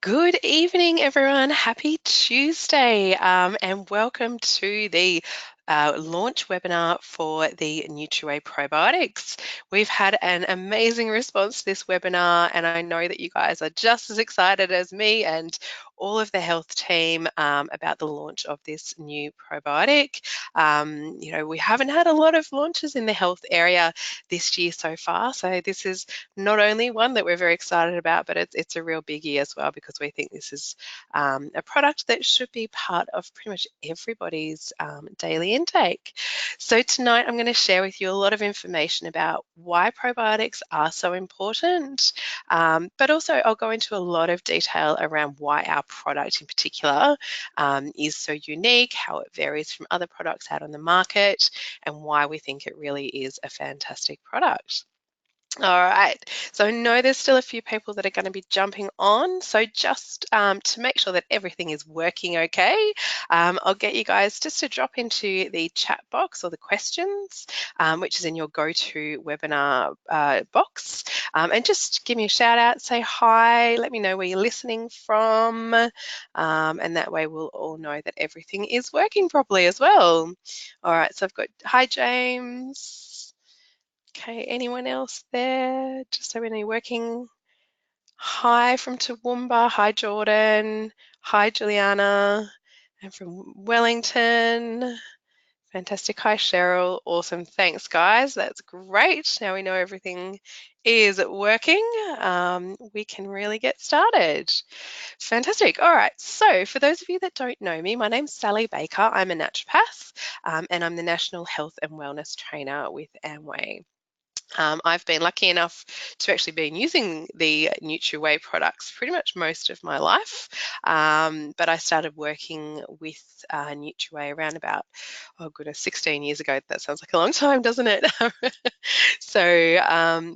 Good evening, everyone. Happy Tuesday, and welcome to the launch webinar for the NUTRIWAY Probiotics. We've had an amazing response to this webinar, and I know that you guys are just as excited as me and all of the health team about the launch of this new probiotic. We haven't had a lot of launches in the health area this year so far, so this is not only one that we're very excited about, but it's a real biggie as well, because we think this is a product that should be part of pretty much everybody's daily intake. So tonight I'm going to share with you a lot of information about why probiotics are so important, but also I'll go into a lot of detail around why our product in particular is so unique, how it varies from other products out on the market, and why we think it really is a fantastic product. All right, so I know there's still a few people that are going to be jumping on. So just to make sure that everything is working okay, I'll get you guys just to drop into the chat box or the questions, which is in your go-to webinar box, and just give me a shout out, say hi, let me know where you're listening from, and that way we'll all know that everything is working properly as well. All right, so I've got, hi James. Okay, anyone else there? Just so we know you're working. Hi from Toowoomba. Hi, Jordan. Hi, Juliana. And from Wellington. Fantastic. Hi, Cheryl. Awesome. Thanks, guys. That's great. Now we know everything is working. We can really get started. Fantastic. All right. So for those of you that don't know me, my name's Sally Baker. I'm a naturopath, and I'm the National Health and Wellness Trainer with Amway. I've been lucky enough to actually been using the NUTRIWAY products pretty much most of my life, but I started working with NUTRIWAY around about, oh goodness, 16 years ago. That sounds like a long time, doesn't it? So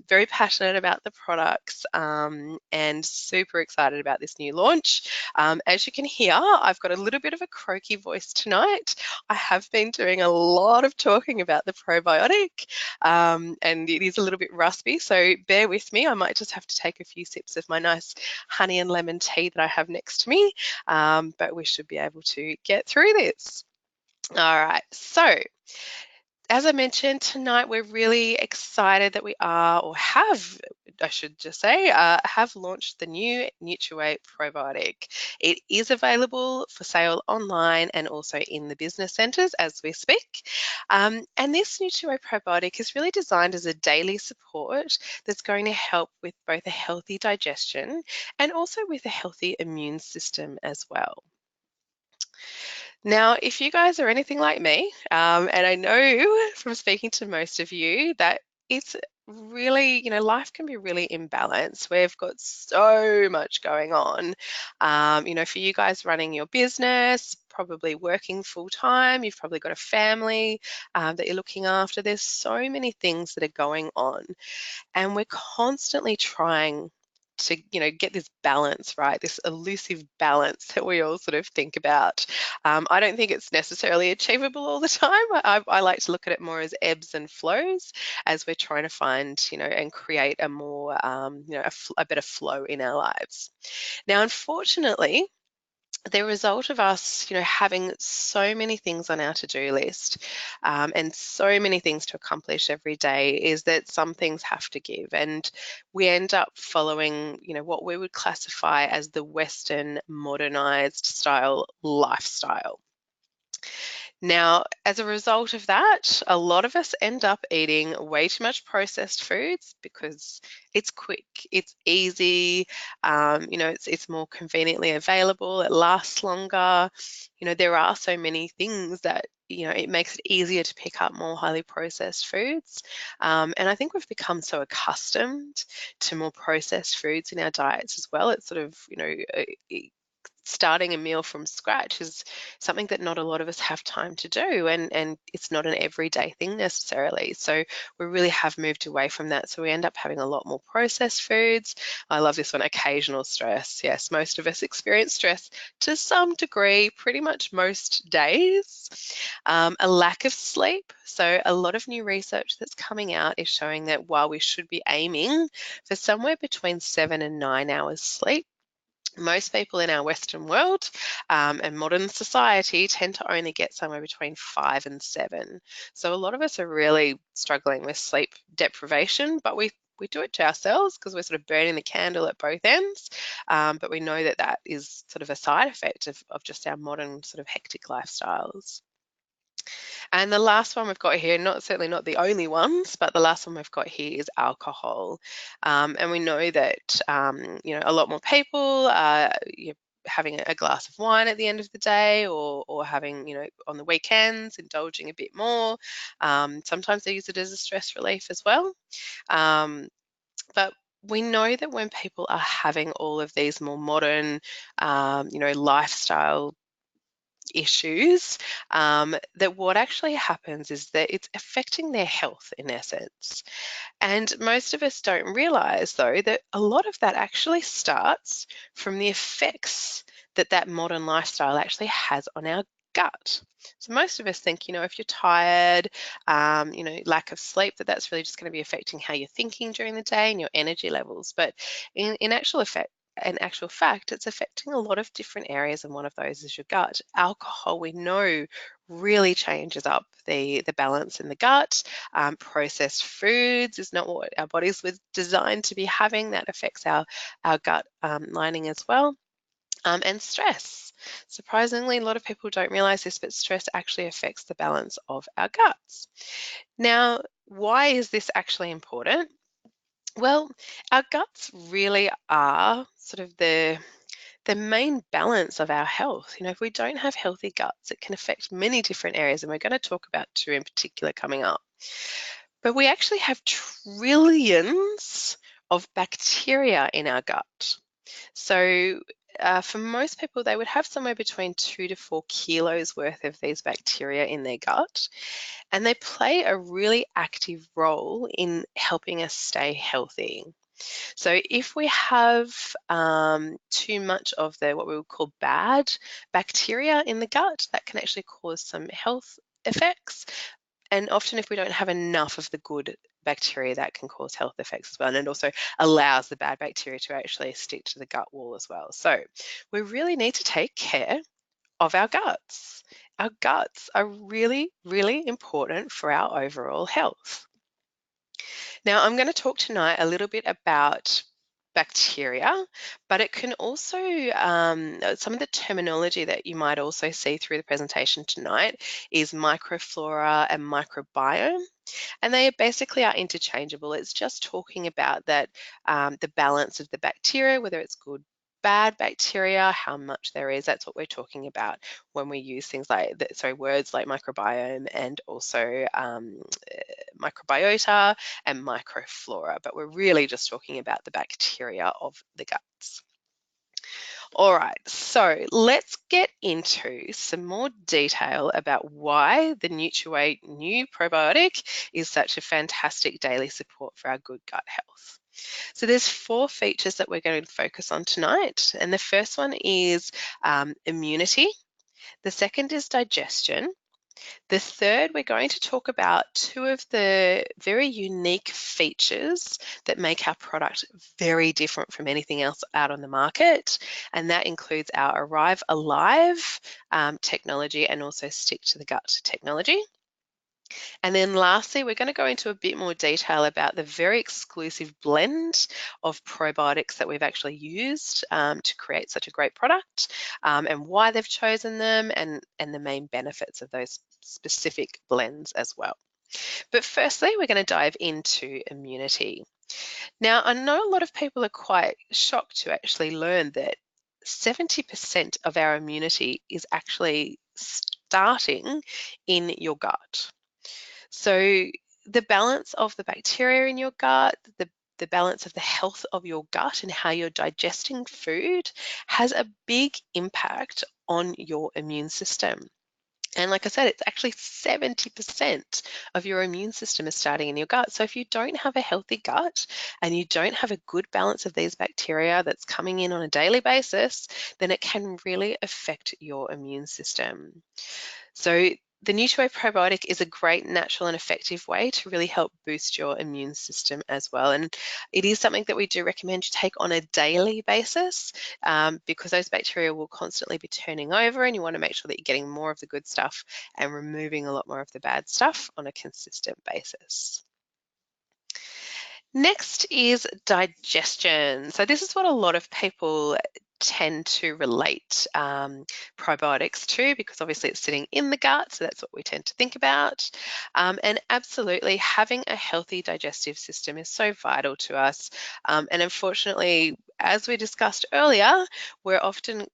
very passionate about the products, and super excited about this new launch. As you can hear, I've got a little bit of a croaky voice tonight. I have been doing a lot of talking about the probiotic, and it is a little bit raspy, so bear with me. I might just have to take a few sips of my nice honey and lemon tea that I have next to me, but we should be able to get through this. All right, so as I mentioned, tonight we're really excited that we are, or have, I should just say, have launched the new NUTRIWAY Probiotic. It is available for sale online and also in the business centres as we speak. And this NUTRIWAY Probiotic is really designed as a daily support that's going to help with both a healthy digestion and also with a healthy immune system as well. Now, if you guys are anything like me, and I know from speaking to most of you that it's really, life can be really imbalanced. We've got so much going on. For you guys running your business, probably working full time, you've probably got a family that you're looking after. There's so many things that are going on, and we're constantly trying to get this balance right, this elusive balance that we all sort of think about. I don't think it's necessarily achievable all the time. I like to look at it more as ebbs and flows, as we're trying to find and create a more a better flow in our lives. Now, unfortunately, the result of us, having so many things on our to-do list, and so many things to accomplish every day, is that some things have to give, and we end up following, what we would classify as the Western modernized style lifestyle. Now, as a result of that, a lot of us end up eating way too much processed foods because it's quick, it's easy, it's more conveniently available, it lasts longer. There are so many things that, it makes it easier to pick up more highly processed foods. And I think we've become so accustomed to more processed foods in our diets as well. It's sort of, starting a meal from scratch is something that not a lot of us have time to do, and it's not an everyday thing necessarily. So we really have moved away from that. So we end up having a lot more processed foods. I love this one, occasional stress. Yes, most of us experience stress to some degree, pretty much most days. A lack of sleep. So a lot of new research that's coming out is showing that while we should be aiming for somewhere between 7 and 9 hours sleep, Most people in our Western world and modern society tend to only get somewhere between 5 and 7. So a lot of us are really struggling with sleep deprivation, but we do it to ourselves because we're sort of burning the candle at both ends. But we know that that is sort of a side effect of just our modern sort of hectic lifestyles. And the last one we've got here, certainly not the only ones, but the last one we've got here is alcohol. And we know that a lot more people are having a glass of wine at the end of the day, or having on the weekends, indulging a bit more. Sometimes they use it as a stress relief as well. But we know that when people are having all of these more modern, lifestyle issues, that what actually happens is that it's affecting their health in essence. And most of us don't realize, though, that a lot of that actually starts from the effects that that modern lifestyle actually has on our gut. So most of us think, if you're tired, lack of sleep, that's really just going to be affecting how you're thinking during the day and your energy levels. But in actual fact, it's affecting a lot of different areas, and one of those is your gut. Alcohol, we know, really changes up the balance in the gut. Processed foods is not what our bodies were designed to be having. That affects our gut lining as well. And stress. Surprisingly, a lot of people don't realize this, but stress actually affects the balance of our guts. Now, why is this actually important? Well, our guts really are sort of the main balance of our health. If we don't have healthy guts, it can affect many different areas, and we're going to talk about 2 in particular coming up. But we actually have trillions of bacteria in our gut. So for most people, they would have somewhere between 2 to 4 kilos worth of these bacteria in their gut, and they play a really active role in helping us stay healthy. So if we have too much of the what we would call bad bacteria in the gut, that can actually cause some health effects. And often if we don't have enough of the good bacteria, that can cause health effects as well. And it also allows the bad bacteria to actually stick to the gut wall as well. So we really need to take care of our guts. Our guts are really, really important for our overall health. Now, I'm going to talk tonight a little bit about bacteria, but it can also, some of the terminology that you might also see through the presentation tonight is microflora and microbiome. And they basically are interchangeable. It's just talking about that the balance of the bacteria, whether it's good, bad bacteria, how much there is. That's what we're talking about when we use things like words like microbiome and also microbiota and microflora. But we're really just talking about the bacteria of the guts. All right, so let's get into some more detail about why the NUTRIWAY new probiotic is such a fantastic daily support for our good gut health. So there's 4 features that we're going to focus on tonight. And the first one is immunity. The second is digestion. The third, we're going to talk about 2 of the very unique features that make our product very different from anything else out on the market, and that includes our Arrive Alive technology and also Stick to the Gut technology. And then lastly, we're going to go into a bit more detail about the very exclusive blend of probiotics that we've actually used to create such a great product, and why they've chosen them, and the main benefits of those specific blends as well. But firstly, we're going to dive into immunity. Now, I know a lot of people are quite shocked to actually learn that 70% of our immunity is actually starting in your gut. So the balance of the bacteria in your gut, the balance of the health of your gut and how you're digesting food has a big impact on your immune system. And like I said, it's actually 70% of your immune system is starting in your gut. So if you don't have a healthy gut and you don't have a good balance of these bacteria that's coming in on a daily basis, then it can really affect your immune system. So The NUTRIWAY Probiotic is a great natural and effective way to really help boost your immune system as well. And it is something that we do recommend you take on a daily basis, because those bacteria will constantly be turning over, and you want to make sure that you're getting more of the good stuff and removing a lot more of the bad stuff on a consistent basis. Next is digestion. So this is what a lot of people tend to relate probiotics to, because obviously it's sitting in the gut, so that's what we tend to think about. And absolutely, having a healthy digestive system is so vital to us. And unfortunately, as we discussed earlier, we're often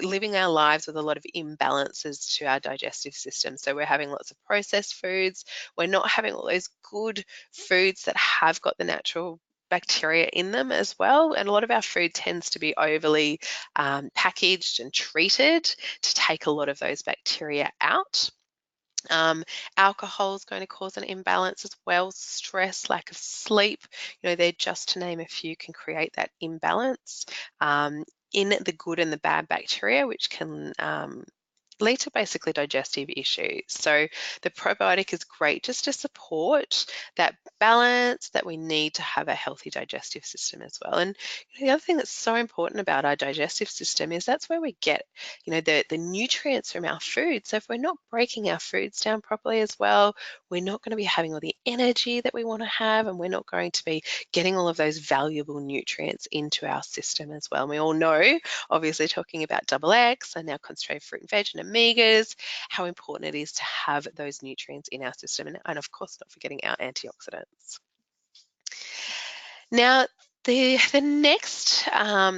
living our lives with a lot of imbalances to our digestive system. So we're having lots of processed foods. We're not having all those good foods that have got the natural bacteria in them as well. And a lot of our food tends to be overly packaged and treated to take a lot of those bacteria out. Alcohol is going to cause an imbalance as well. Stress, lack of sleep, they're just to name a few, can create that imbalance in the good and the bad bacteria, which can lead to basically digestive issues. So the probiotic is great just to support that balance that we need to have a healthy digestive system as well. And the other thing that's so important about our digestive system is that's where we get, the nutrients from our food. So if we're not breaking our foods down properly as well, we're not going to be having all the energy that we want to have, and we're not going to be getting all of those valuable nutrients into our system as well. And we all know, obviously, talking about double X and now concentrated fruit and veg and omegas, how important it is to have those nutrients in our system, and of course not forgetting our antioxidants. Now, the next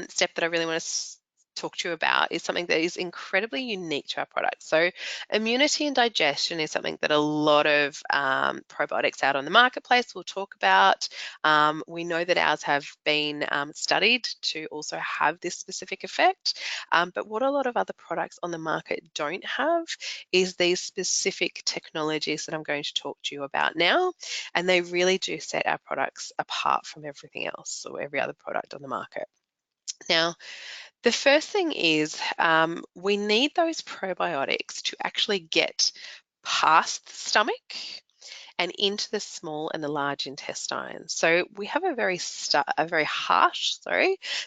step that I really want to talk to you about is something that is incredibly unique to our product. So immunity and digestion is something that a lot of probiotics out on the marketplace will talk about. We know that ours have been studied to also have this specific effect, but what a lot of other products on the market don't have is these specific technologies that I'm going to talk to you about now, and they really do set our products apart from everything else or every other product on the market. Now, the first thing is we need those probiotics to actually get past the stomach and into the small and the large intestines. So we have a very harsh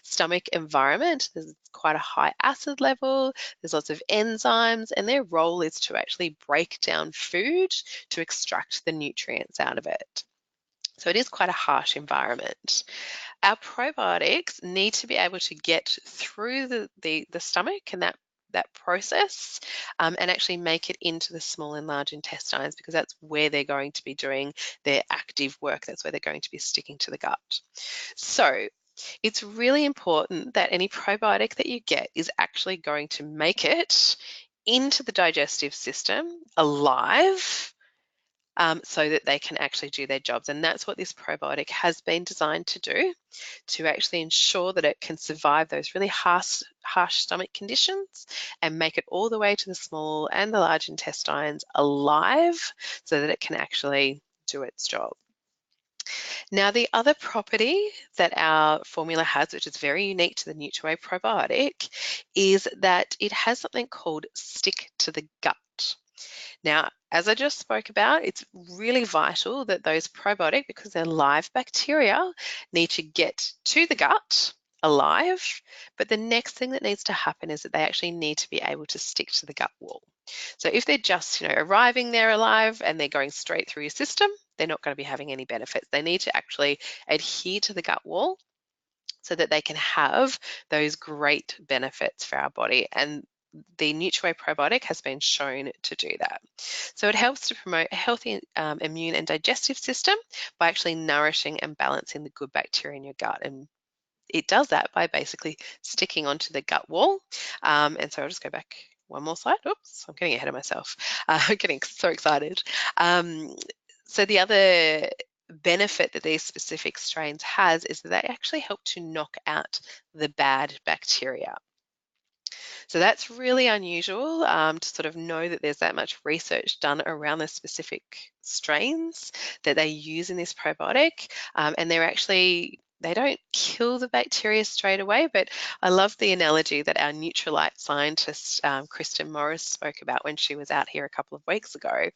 stomach environment. There's quite a high acid level. There's lots of enzymes, and their role is to actually break down food to extract the nutrients out of it. So it is quite a harsh environment. Our probiotics need to be able to get through the stomach and that process, and actually make it into the small and large intestines, because that's where they're going to be doing their active work. That's where they're going to be sticking to the gut. So it's really important that any probiotic that you get is actually going to make it into the digestive system alive, so that they can actually do their jobs. And that's what this probiotic has been designed to do, to actually ensure that it can survive those really harsh stomach conditions and make it all the way to the small and the large intestines alive, so that it can actually do its job. Now, the other property that our formula has, which is very unique to the NUTRIWAY probiotic, is that it has something called stick to the gut. Now, as I just spoke about, it's really vital that those probiotic, because they're live bacteria, need to get to the gut alive. But the next thing that needs to happen is that they actually need to be able to stick to the gut wall. So if they're just, arriving there alive and they're going straight through your system, they're not going to be having any benefits. They need to actually adhere to the gut wall so that they can have those great benefits for our body. And the NUTRIWAY probiotic has been shown to do that. So it helps to promote a healthy immune and digestive system by actually nourishing and balancing the good bacteria in your gut. And it does that by basically sticking onto the gut wall. And so I'll just go back one more slide. Oops, I'm getting ahead of myself. I'm getting so excited. So the other benefit that these specific strains has is that they actually help to knock out the bad bacteria. So that's really unusual, to sort of know that there's that much research done around the specific strains that they use in this probiotic, and they're actually they don't kill the bacteria straight away, but I love the analogy that our Nutrilite scientist, Kristen Morris, spoke about when she was out here a couple of weeks ago,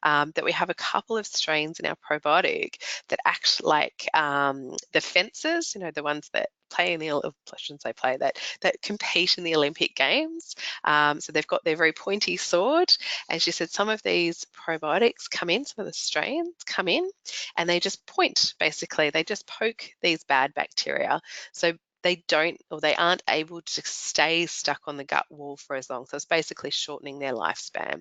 that we have a couple of strains in our probiotic that act like the fences, the ones that play in the, I shouldn't say play, that compete in the Olympic Games. So they've got their very pointy sword, and she said some of these probiotics come in, some of the strains come in, and they just point, basically. They just poke these bad bacteria. So they don't, or they aren't able to stay stuck on the gut wall for as long. So it's basically shortening their lifespan.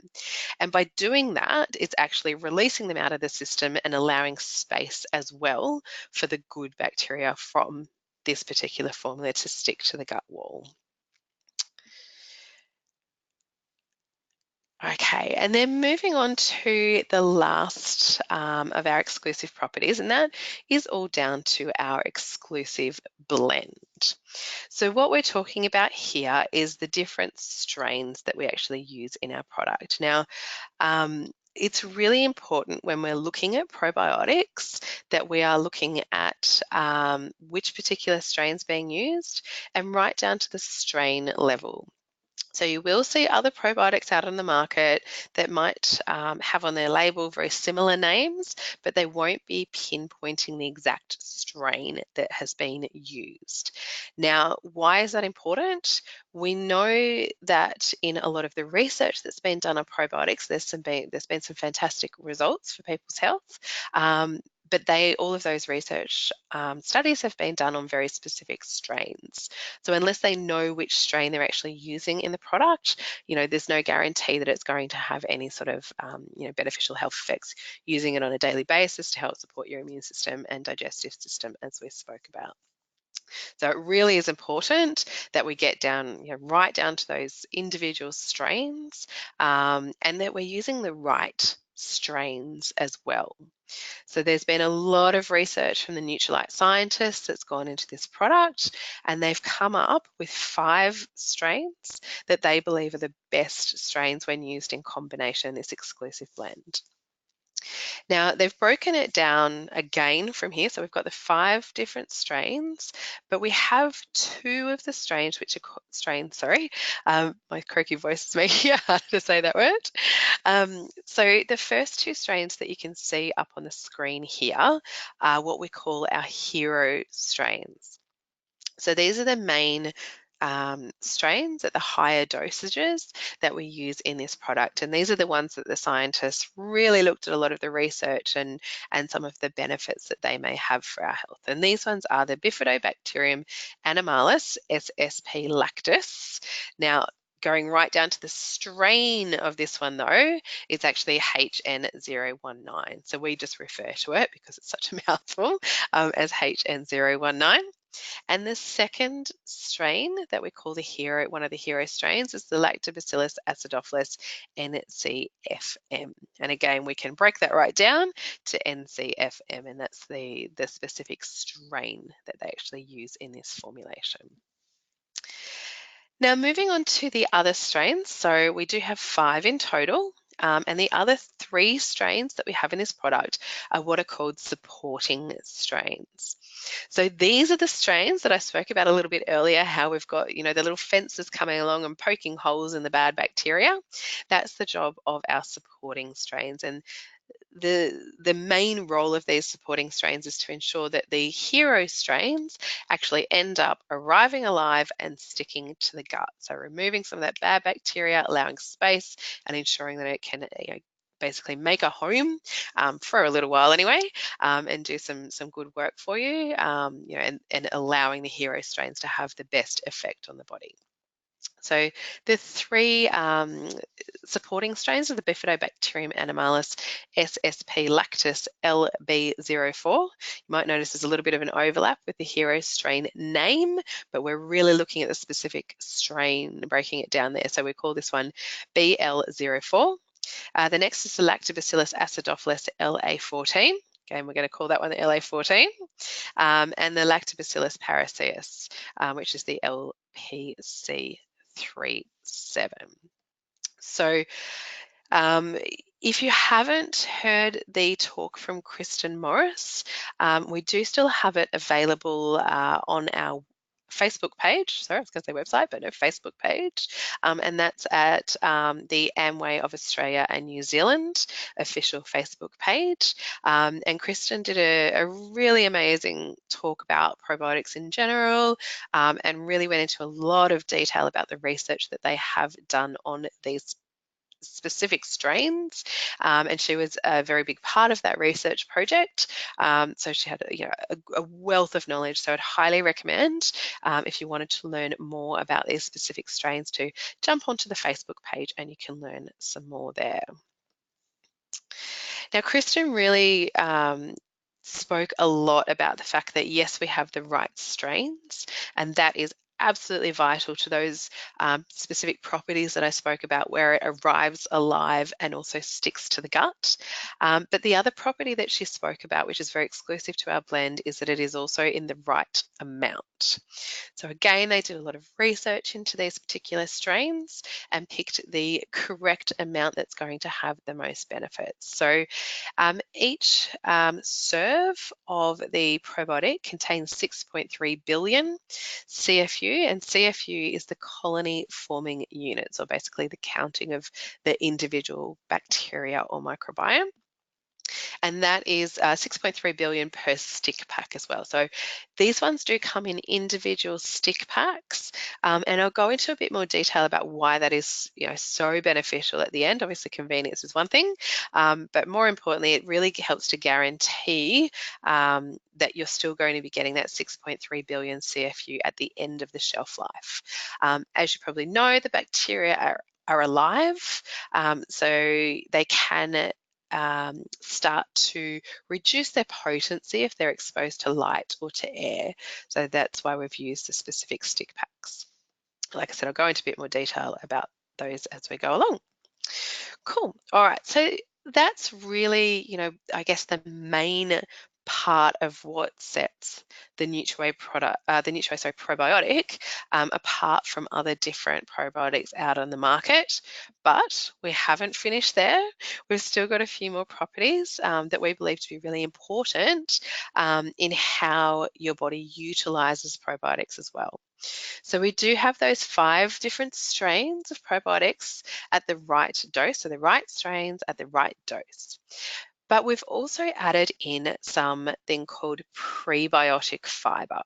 And by doing that, it's actually releasing them out of the system and allowing space as well for the good bacteria from this particular formula to stick to the gut wall. Okay, and then moving on to the last of our exclusive properties, and that is all down to our exclusive blend. So what we're talking about here is the different strains that we actually use in our product. Now, it's really important when we're looking at probiotics that we are looking at which particular strain's being used, and right down to the strain level. So you will see other probiotics out on the market that might have on their label very similar names, but they won't be pinpointing the exact strain that has been used. Now, why is that important? We know that in a lot of the research that's been done on probiotics, there's been some fantastic results for people's health. But all of those research studies have been done on very specific strains. So unless they know which strain they're actually using in the product, there's no guarantee that it's going to have any sort of, beneficial health effects using it on a daily basis to help support your immune system and digestive system, as we spoke about. So it really is important that we get down, right down to those individual strains, and that we're using the right strains as well. So there's been a lot of research from the Nutrilite scientists that's gone into this product, and they've come up with 5 strains that they believe are the best strains when used in combination in this exclusive blend. Now, they've broken it down again from here. So we've got the 5 different strains, but we have 2 of the strains, which are my croaky voice is making it hard to say that word. So the first 2 strains that you can see up on the screen here are what we call our hero strains. So these are the main strains at the higher dosages that we use in this product. And these are the ones that the scientists really looked at a lot of the research and some of the benefits that they may have for our health. And these ones are the Bifidobacterium animalis, SSP lactis. Now, going right down to the strain of this one, though, it's actually HN019. So we just refer to it, because it's such a mouthful, as HN019. And the second strain that we call one of the hero strains, is the Lactobacillus acidophilus NCFM. And again, we can break that right down to NCFM, and that's the specific strain that they actually use in this formulation. Now, moving on to the other strains. So we do have 5 in total. And the other 3 strains that we have in this product are what are called supporting strains. So these are the strains that I spoke about a little bit earlier, how we've got, the little fences coming along and poking holes in the bad bacteria. That's the job of our supporting strains. And the main role of these supporting strains is to ensure that the hero strains actually end up arriving alive and sticking to the gut. So removing some of that bad bacteria, allowing space, and ensuring that it can basically make a home for a little while anyway, and do some good work for you, and allowing the hero strains to have the best effect on the body. So the 3 supporting strains of the Bifidobacterium animalis SSP lactis LB04. You might notice there's a little bit of an overlap with the hero strain name, but we're really looking at the specific strain, breaking it down there. So we call this one BL04. The next is the Lactobacillus acidophilus LA14. Again, we're going to call that one the LA14. And the Lactobacillus parasius, which is the LPC37. So If you haven't heard the talk from Kristen Morris, we do still have it available on our Facebook page. Sorry, I was going to say website, but no, Facebook page. And that's at the Amway of Australia and New Zealand official Facebook page. And Kristen did a really amazing talk about probiotics in general, and really went into a lot of detail about the research that they have done on these specific strains, and she was a very big part of that research project. So she had a wealth of knowledge. So I'd highly recommend, if you wanted to learn more about these specific strains, to jump onto the Facebook page and you can learn some more there. Now, Kristen really spoke a lot about the fact that yes, we have the right strains, and that is absolutely vital to those specific properties that I spoke about, where it arrives alive and also sticks to the gut. But the other property that she spoke about, which is very exclusive to our blend, is that it is also in the right amount. So again, they did a lot of research into these particular strains and picked the correct amount that's going to have the most benefits. So each serve of the probiotic contains 6.3 billion CFU, and CFU is the colony forming unit, so basically the counting of the individual bacteria or microbiome. And that is 6.3 billion per stick pack as well. So these ones do come in individual stick packs, and I'll go into a bit more detail about why that is, so beneficial at the end. Obviously, convenience is one thing, but more importantly, it really helps to guarantee that you're still going to be getting that 6.3 billion CFU at the end of the shelf life. As you probably know, the bacteria are alive, so they can start to reduce their potency if they're exposed to light or to air. So that's why we've used the specific stick packs. Like I said, I'll go into a bit more detail about those as we go along. Cool. All right. So that's really, I guess the main part of what sets the NUTRIWAY product, probiotic, apart from other different probiotics out on the market. But we haven't finished there. We've still got a few more properties that we believe to be really important in how your body utilizes probiotics as well. So we do have those 5 different strains of probiotics at the right dose, so the right strains at the right dose. But we've also added in something called prebiotic fiber.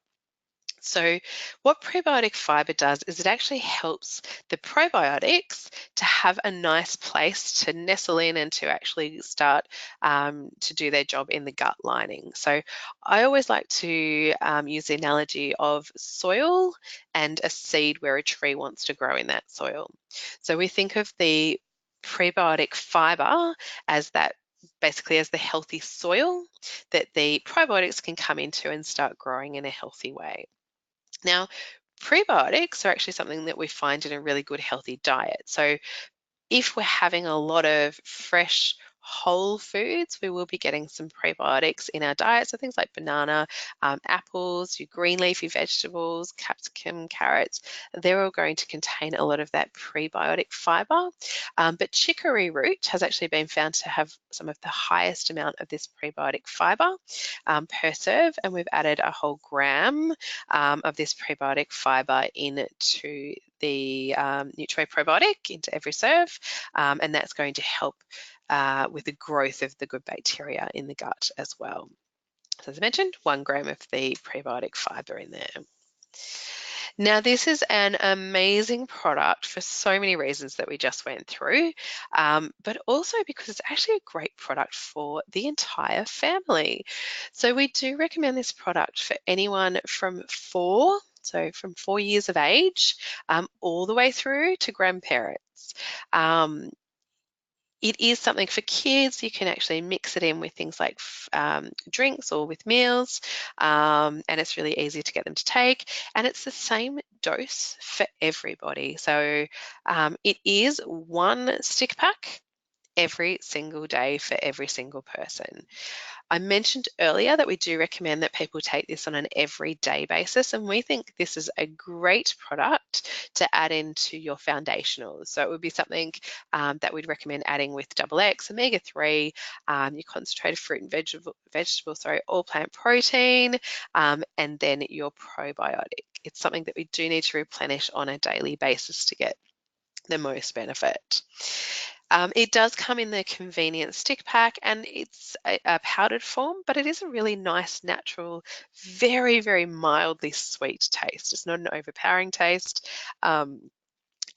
So what prebiotic fiber does is it actually helps the probiotics to have a nice place to nestle in and to actually start to do their job in the gut lining. So I always like to use the analogy of soil and a seed where a tree wants to grow in that soil. So we think of the prebiotic fiber as that, basically as the healthy soil that the probiotics can come into and start growing in a healthy way. Now, prebiotics are actually something that we find in a really good healthy diet. So if we're having a lot of fresh whole foods, we will be getting some prebiotics in our diet. So things like banana, apples, your green leafy vegetables, capsicum, carrots, they're all going to contain a lot of that prebiotic fiber. But chicory root has actually been found to have some of the highest amount of this prebiotic fiber per serve, and we've added a whole gram of this prebiotic fiber into the NUTRIWAY probiotic into every serve, and that's going to help with the growth of the good bacteria in the gut as well. So as I mentioned, 1 gram of the prebiotic fiber in there. Now, this is an amazing product for so many reasons that we just went through, but also because it's actually a great product for the entire family. So we do recommend this product for anyone from 4 years of age, all the way through to grandparents. It is something for kids. You can actually mix it in with things like drinks or with meals, and it's really easy to get them to take. And it's the same dose for everybody. So it is 1 stick pack every single day for every single person. I mentioned earlier that we do recommend that people take this on an everyday basis, and we think this is a great product to add into your foundationals. So it would be something that we'd recommend adding with double X, omega-3, your concentrated fruit and vegetable, all plant protein, and then your probiotic. It's something that we do need to replenish on a daily basis to get the most benefit. It does come in the convenient stick pack, and it's a powdered form, but it is a really nice, natural, very, very mildly sweet taste. It's not an overpowering taste.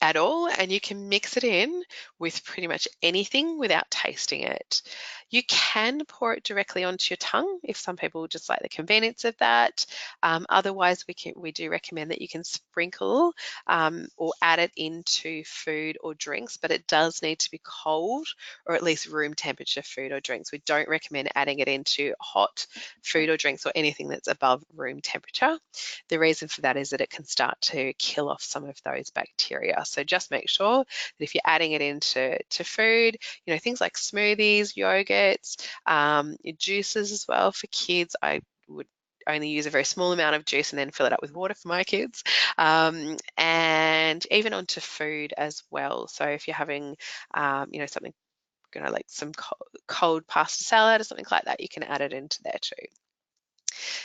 At all, and you can mix it in with pretty much anything without tasting it. You can pour it directly onto your tongue if some people just like the convenience of that. Otherwise, we do recommend that you can sprinkle or add it into food or drinks, but it does need to be cold or at least room temperature food or drinks. We don't recommend adding it into hot food or drinks or anything that's above room temperature. The reason for that is that it can start to kill off some of those bacteria. So just make sure that if you're adding it into food, things like smoothies, yogurts, juices as well for kids. I would only use a very small amount of juice and then fill it up with water for my kids, and even onto food as well. So if you're having, something, like some cold pasta salad or something like that, you can add it into there too.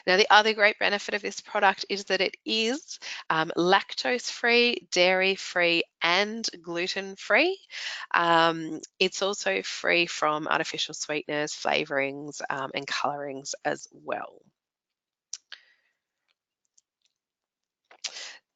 Now, the other great benefit of this product is that it is lactose-free, dairy-free, and gluten-free. It's also free from artificial sweeteners, flavorings, and colorings as well.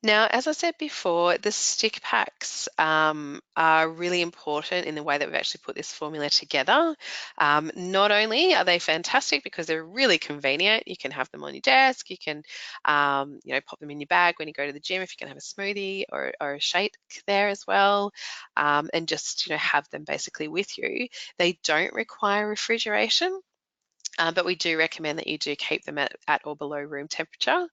Now, as I said before, the stick packs are really important in the way that we've actually put this formula together. Not only are they fantastic because they're really convenient, you can have them on your desk, you can pop them in your bag when you go to the gym if you can have a smoothie or a shake there as well, and just have them basically with you. They don't require refrigeration. But we do recommend that you do keep them at or below room temperature,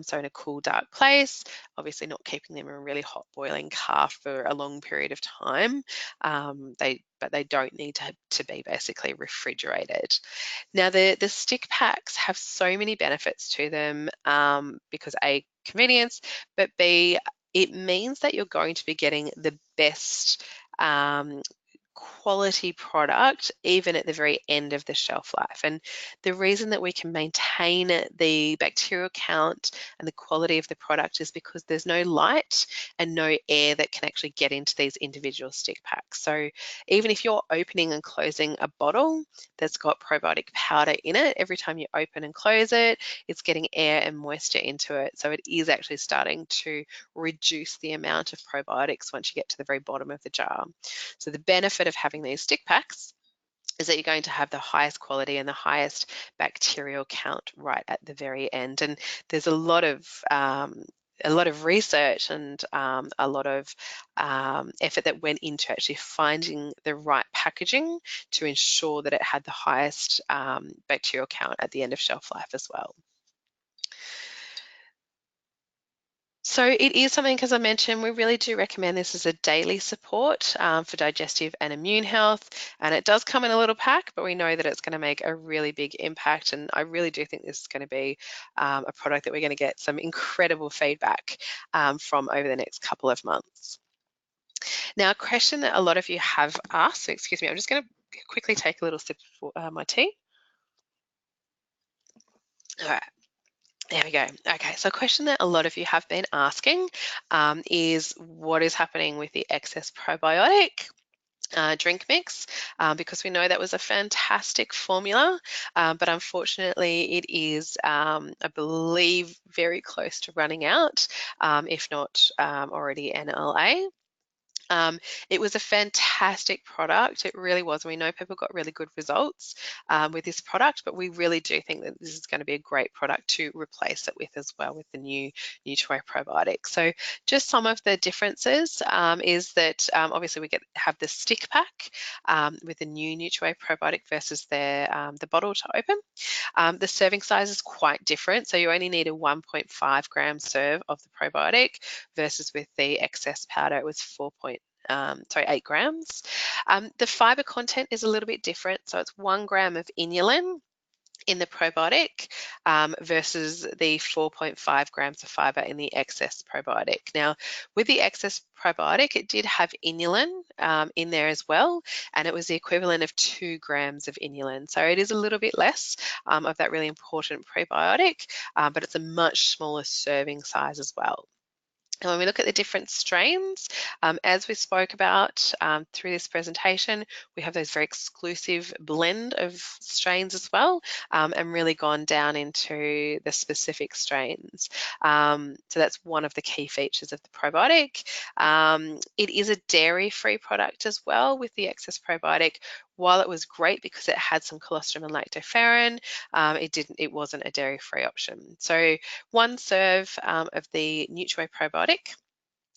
so in a cool, dark place. Obviously not keeping them in a really hot boiling car for a long period of time. But they don't need to be basically refrigerated. Now, the stick packs have so many benefits to them, because A, convenience, but B, it means that you're going to be getting the best quality product even at the very end of the shelf life. And the reason that we can maintain the bacterial count and the quality of the product is because there's no light and no air that can actually get into these individual stick packs. So even if you're opening and closing a bottle that's got probiotic powder in it, every time you open and close it, it's getting air and moisture into it. So it is actually starting to reduce the amount of probiotics once you get to the very bottom of the jar. So the benefit of having these stick packs is that you're going to have the highest quality and the highest bacterial count right at the very end. And there's a lot of research and a lot of effort that went into actually finding the right packaging to ensure that it had the highest bacterial count at the end of shelf life as well. So it is something, as I mentioned, we really do recommend this as a daily support for digestive and immune health. And it does come in a little pack, but we know that it's going to make a really big impact. And I really do think this is going to be a product that we're going to get some incredible feedback from over the next couple of months. Now, a question that a lot of you have asked, excuse me, I'm just going to quickly take a little sip of my tea. All right. There we go. Okay, so a question that a lot of you have been asking is what is happening with the excess probiotic drink mix, because we know that was a fantastic formula, but unfortunately it is, I believe, very close to running out, if not already NLA. It was a fantastic product. It really was. We know people got really good results with this product, but we really do think that this is going to be a great product to replace it with as well, with the new NUTRIWAY Probiotic. So just some of the differences is that obviously we have the stick pack with the new NUTRIWAY Probiotic versus the bottle to open. The serving size is quite different. So you only need a 1.5 gram serve of the probiotic versus with the excess powder, it was 4.5 sorry, 8 grams. The fiber content is a little bit different. So it's 1 gram of inulin in the probiotic versus the 4.5 grams of fiber in the excess probiotic. Now, with the excess probiotic, it did have inulin in there as well, and it was the equivalent of 2 grams of inulin. So it is a little bit less of that really important probiotic, but it's a much smaller serving size as well. And when we look at the different strains, as we spoke about through this presentation, we have those very exclusive blend of strains as well, and really gone down into the specific strains. So that's one of the key features of the probiotic. It is a dairy-free product as well with the excess probiotic. While it was great because it had some colostrum and lactoferrin, it wasn't a dairy-free option. So 1 serve of the NUTRIWAY Probiotic,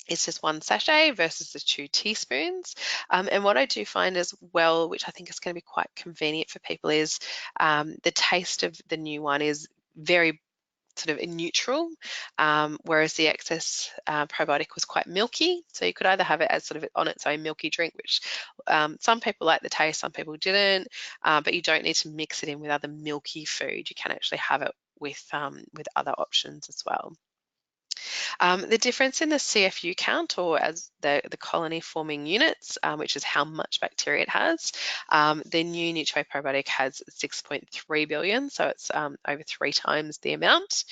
it's just 1 sachet versus the 2 teaspoons. And what I do find as well, which I think is going to be quite convenient for people, is the taste of the new one is very sort of neutral, whereas the excess probiotic was quite milky. So you could either have it as sort of on its own milky drink, which some people like the taste, some people didn't, but you don't need to mix it in with other milky food. You can actually have it with other options as well. The difference in the CFU count, or as the colony forming units, which is how much bacteria it has, the new NUTRIWAY probiotic has 6.3 billion, so it's over 3 times the amount.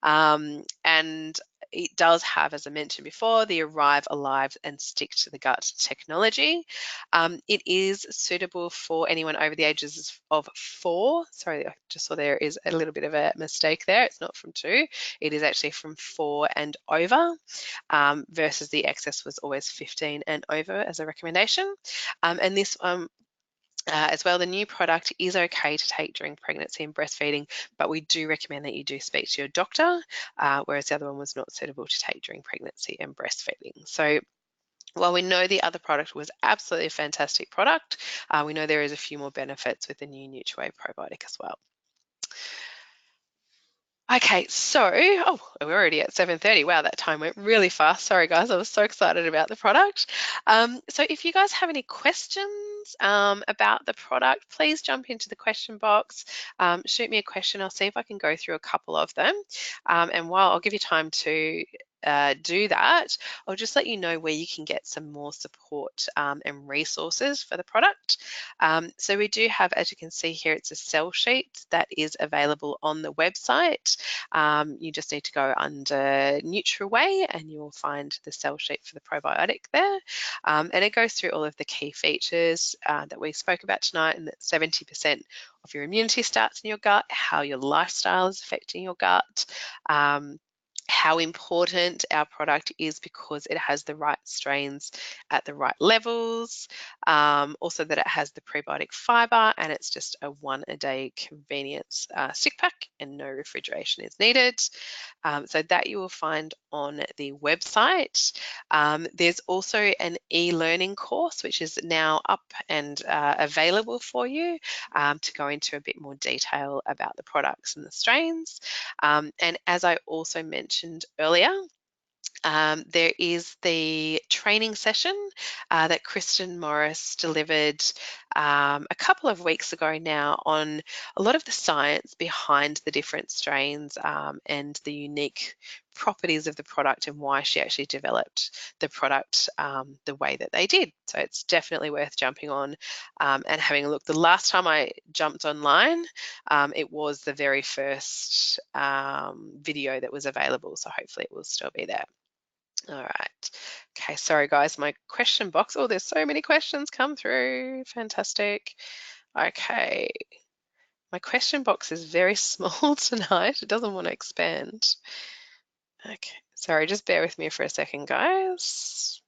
And it does have, as I mentioned before, the arrive, alive, and stick to the gut technology. It is suitable for anyone over the ages of 4. Sorry, I just saw there is a little bit of a mistake there. It's not from 2. It is actually from 4 and over, versus the excess was always 15 and over as a recommendation. And this as well, the new product is okay to take during pregnancy and breastfeeding, but we do recommend that you do speak to your doctor, whereas the other one was not suitable to take during pregnancy and breastfeeding. So while we know the other product was absolutely a fantastic product, we know there is a few more benefits with the new NUTRIWAY probiotic as well. Okay, so, we're already at 7:30. Wow, that time went really fast. Sorry, guys, I was so excited about the product. So if you guys have any questions about the product, please jump into the question box, shoot me a question. I'll see if I can go through a couple of them. And while I'll give you time to do that, I'll just let you know where you can get some more support and resources for the product. So we do have, as you can see here, it's a sell sheet that is available on the website. You just need to go under NutriWay and you will find the sell sheet for the probiotic there. And it goes through all of the key features that we spoke about tonight, and that 70% of your immunity starts in your gut, how your lifestyle is affecting your gut, how important our product is because it has the right strains at the right levels, also that it has the prebiotic fiber, and it's just a 1-a-day convenience stick pack and no refrigeration is needed. So that you will find on the website. There's also an e-learning course which is now up and available for you to go into a bit more detail about the products and the strains. And as I also mentioned earlier, there is the training session that Kristen Morris delivered a couple of weeks ago now on a lot of the science behind the different strains and the unique properties of the product and why she actually developed the product the way that they did. So it's definitely worth jumping on and having a look. The last time I jumped online, it was the very first video that was available, so hopefully it will still be there. All right. Okay, sorry guys, my question box. Oh, there's so many questions come through. Fantastic. Okay. My question box is very small tonight. It doesn't want to expand. Okay, sorry, just bear with me for a second, guys.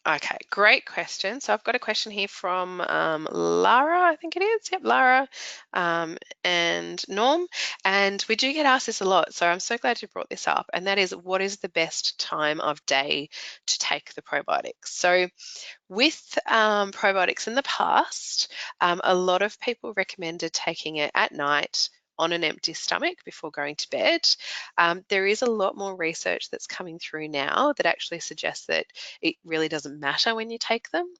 Okay, great question. So I've got a question here from Lara, I think it is. Yep, Lara and Norm. And we do get asked this a lot, so I'm so glad you brought this up. And that is, what is the best time of day to take the probiotics? So with probiotics in the past, a lot of people recommended taking it at night on an empty stomach before going to bed. There is a lot more research that's coming through now that actually suggests that it really doesn't matter when you take them.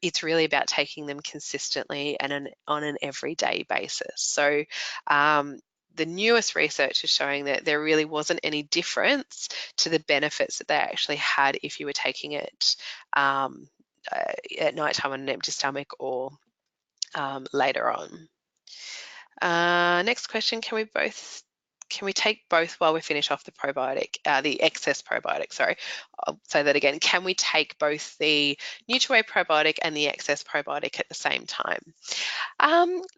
It's really about taking them consistently and on an everyday basis. So the newest research is showing that there really wasn't any difference to the benefits that they actually had if you were taking it at night time on an empty stomach or later on. Next question, can we take both while we finish off the probiotic, the excess probiotic, sorry. I'll say that again. Can we take both the NUTRIWAY probiotic and the excess probiotic at the same time?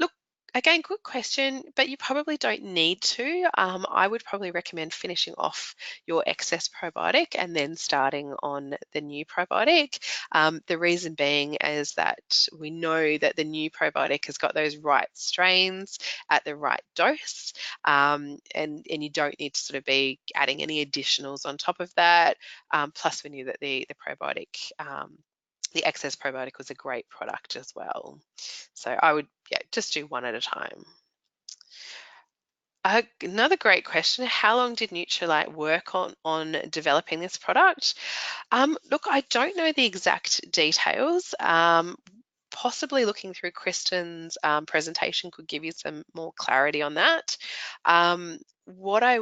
Look, again, good question, but you probably don't need to. I would probably recommend finishing off your excess probiotic and then starting on the new probiotic. The reason being is that we know that the new probiotic has got those right strains at the right dose, and you don't need to sort of be adding any additionals on top of that. Plus, we knew that the probiotic, the excess probiotic was a great product as well. So I would, yeah, just do one at a time. Another great question. How long did Nutrilite work on developing this product? Look, I don't know the exact details. Possibly looking through Kristen's presentation could give you some more clarity on that. What I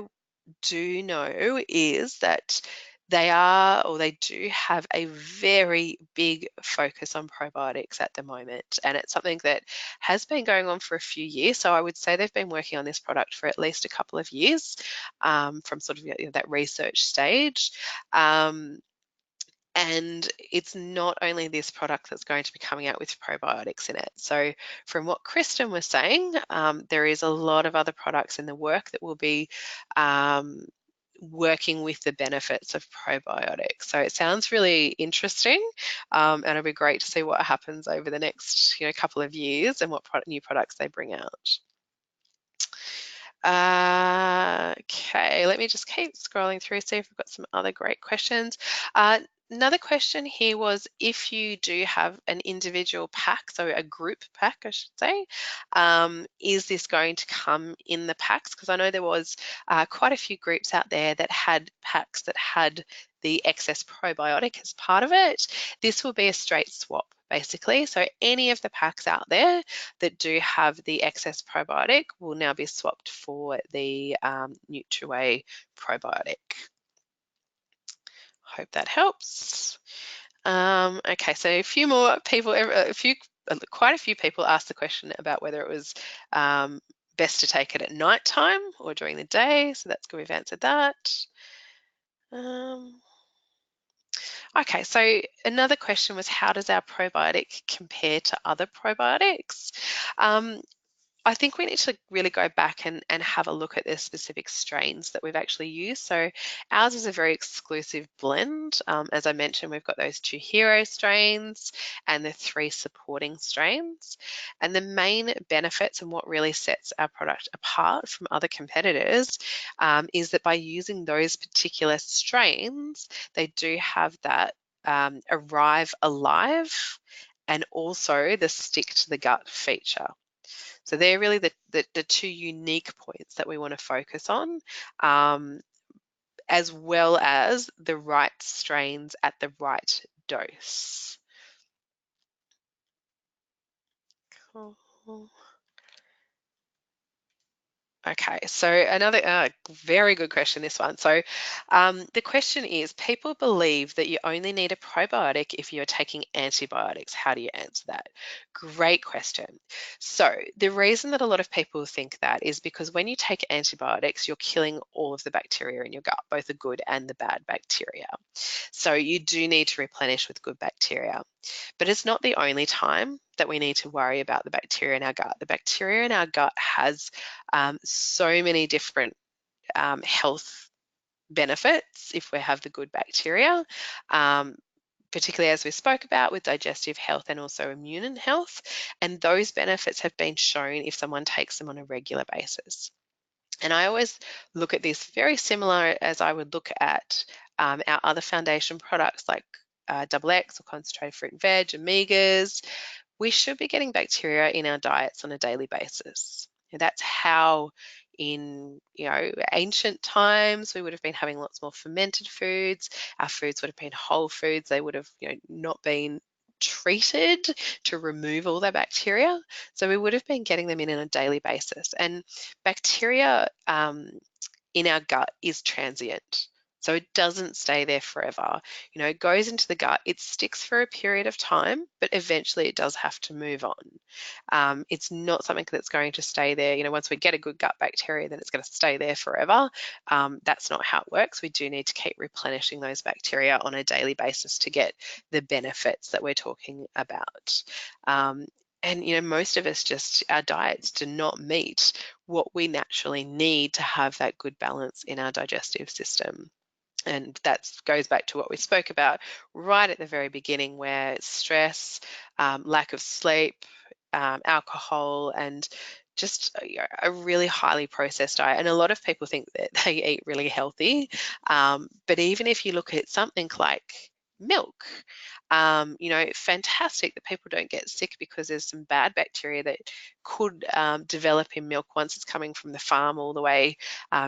do know is that they do have a very big focus on probiotics at the moment, and it's something that has been going on for a few years. So I would say they've been working on this product for at least a couple of years, from sort of that research stage. And it's not only this product that's going to be coming out with probiotics in it. So from what Kristen was saying, there is a lot of other products in the work that will be working with the benefits of probiotics. So it sounds really interesting, and it'll be great to see what happens over the next couple of years and what new products they bring out. Okay, let me just keep scrolling through, see if we've got some other great questions. Another question here was, if you do have an individual pack, so a group pack, I should say, is this going to come in the packs? Because I know there was quite a few groups out there that had packs that had the excess probiotic as part of it. This will be a straight swap, basically. So any of the packs out there that do have the excess probiotic will now be swapped for the NutriWay probiotic. Hope that helps. Okay, so a few more people, quite a few people asked the question about whether it was best to take it at night time or during the day. So that's good, we've answered that. Okay, so another question was, how does our probiotic compare to other probiotics? I think we need to really go back and have a look at the specific strains that we've actually used. So ours is a very exclusive blend. As I mentioned, we've got those 2 hero strains and the 3 supporting strains. And the main benefits and what really sets our product apart from other competitors is that by using those particular strains, they do have that arrive alive and also the stick to the gut feature. So they're really the 2 unique points that we want to focus on, as well as the right strains at the right dose. Cool. Okay, so another very good question, this one. So the question is, people believe that you only need a probiotic if you're taking antibiotics. How do you answer that? Great question. So the reason that a lot of people think that is because when you take antibiotics, you're killing all of the bacteria in your gut, both the good and the bad bacteria. So you do need to replenish with good bacteria. But it's not the only time that we need to worry about the bacteria in our gut. The bacteria in our gut has so many different health benefits if we have the good bacteria, particularly as we spoke about with digestive health and also immune health. And those benefits have been shown if someone takes them on a regular basis. And I always look at this very similar as I would look at our other foundation products like Double X or concentrated fruit and veg, omegas. We should be getting bacteria in our diets on a daily basis. And that's how in ancient times we would have been having lots more fermented foods. Our foods would have been whole foods. They would have not been treated to remove all that bacteria. So we would have been getting them in on a daily basis. And bacteria in our gut is transient. So it doesn't stay there forever. It goes into the gut, it sticks for a period of time, but eventually it does have to move on. It's not something that's going to stay there. Once we get a good gut bacteria, then it's going to stay there forever. That's not how it works. We do need to keep replenishing those bacteria on a daily basis to get the benefits that we're talking about. And most of us our diets do not meet what we naturally need to have that good balance in our digestive system. And that goes back to what we spoke about right at the very beginning, where stress, lack of sleep, alcohol, and just a really highly processed diet. And a lot of people think that they eat really healthy. But even if you look at something like milk, fantastic that people don't get sick because there's some bad bacteria that could develop in milk once it's coming from the farm all the way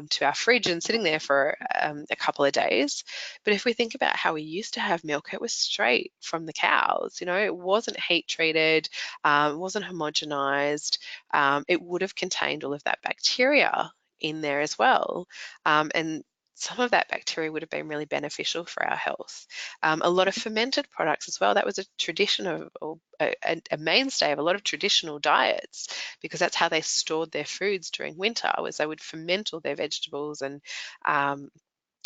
to our fridge and sitting there for a couple of days. But if we think about how we used to have milk, it was straight from the cows. It wasn't heat treated, it wasn't homogenized. It would have contained all of that bacteria in there as well. And some of that bacteria would have been really beneficial for our health. A lot of fermented products as well. That was a tradition of, or a mainstay of a lot of traditional diets, because that's how they stored their foods during winter, was they would ferment all their vegetables, and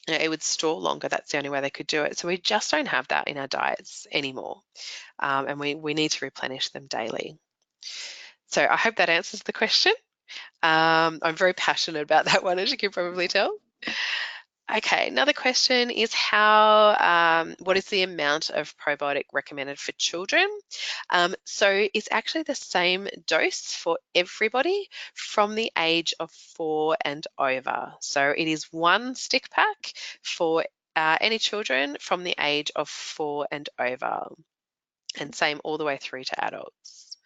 it would store longer. That's the only way they could do it. So we just don't have that in our diets anymore, and we need to replenish them daily. So I hope that answers the question. I'm very passionate about that one, as you can probably tell. Okay, another question is what is the amount of probiotic recommended for children? So it's actually the same dose for everybody from the age of 4 and over. So it is 1 stick pack for any children from the age of 4 and over, and same all the way through to adults.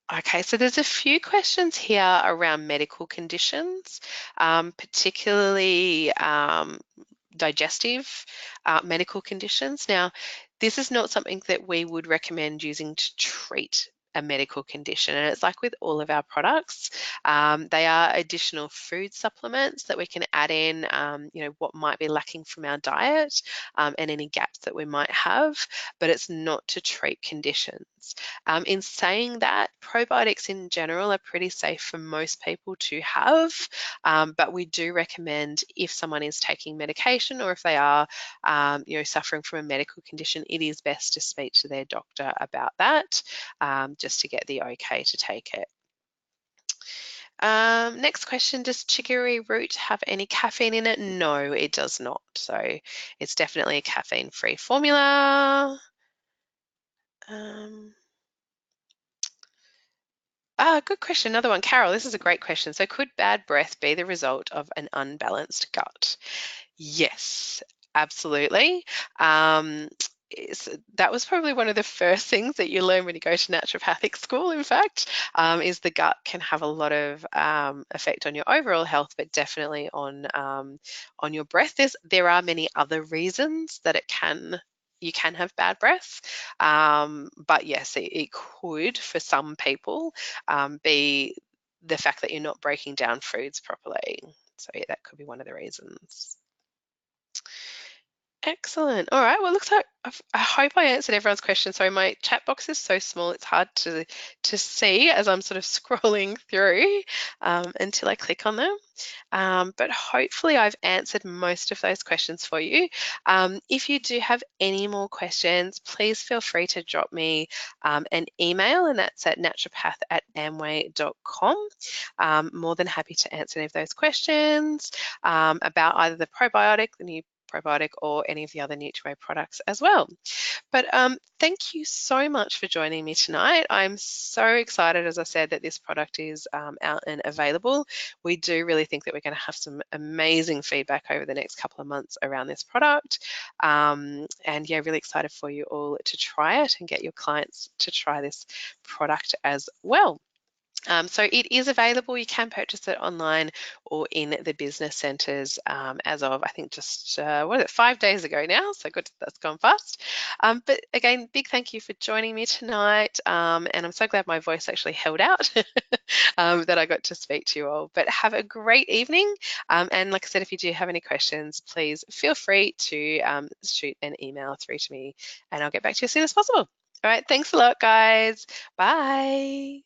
Okay, so there's a few questions here around medical conditions, particularly digestive medical conditions. Now, this is not something that we would recommend using to treat a medical condition, and it's like with all of our products, they are additional food supplements that we can add in, what might be lacking from our diet, and any gaps that we might have, but it's not to treat conditions. In saying that, probiotics in general are pretty safe for most people to have, but we do recommend, if someone is taking medication or if they are suffering from a medical condition, it is best to speak to their doctor about that, just to get the okay to take it. Next question, does chicory root have any caffeine in it? No, it does not. So it's definitely a caffeine-free formula. Good question. Another one. Carol, this is a great question. So could bad breath be the result of an unbalanced gut? Yes, absolutely. That was probably one of the first things that you learn when you go to naturopathic school, in fact, is the gut can have a lot of effect on your overall health, but definitely on your breath. There are many other reasons that you can have bad breath, but yes, it could, for some people, be the fact that you're not breaking down foods properly. So yeah, that could be one of the reasons. Excellent. All right. Well, looks like I hope I answered everyone's question. Sorry, my chat box is so small; it's hard to see as I'm sort of scrolling through until I click on them. But hopefully, I've answered most of those questions for you. If you do have any more questions, please feel free to drop me an email, and that's at naturopath@amway.com. More than happy to answer any of those questions about either the probiotic, the new probiotic, or any of the other NutriWay products as well. But thank you so much for joining me tonight. I'm so excited, as I said, that this product is out and available. We do really think that we're going to have some amazing feedback over the next couple of months around this product. And yeah, really excited for you all to try it and get your clients to try this product as well. So it is available. You can purchase it online or in the business centres as of, I think, just, 5 days ago now. So good, that's gone fast. But again, big thank you for joining me tonight. And I'm so glad my voice actually held out that I got to speak to you all. But have a great evening. And like I said, if you do have any questions, please feel free to shoot an email through to me and I'll get back to you as soon as possible. All right, thanks a lot, guys. Bye.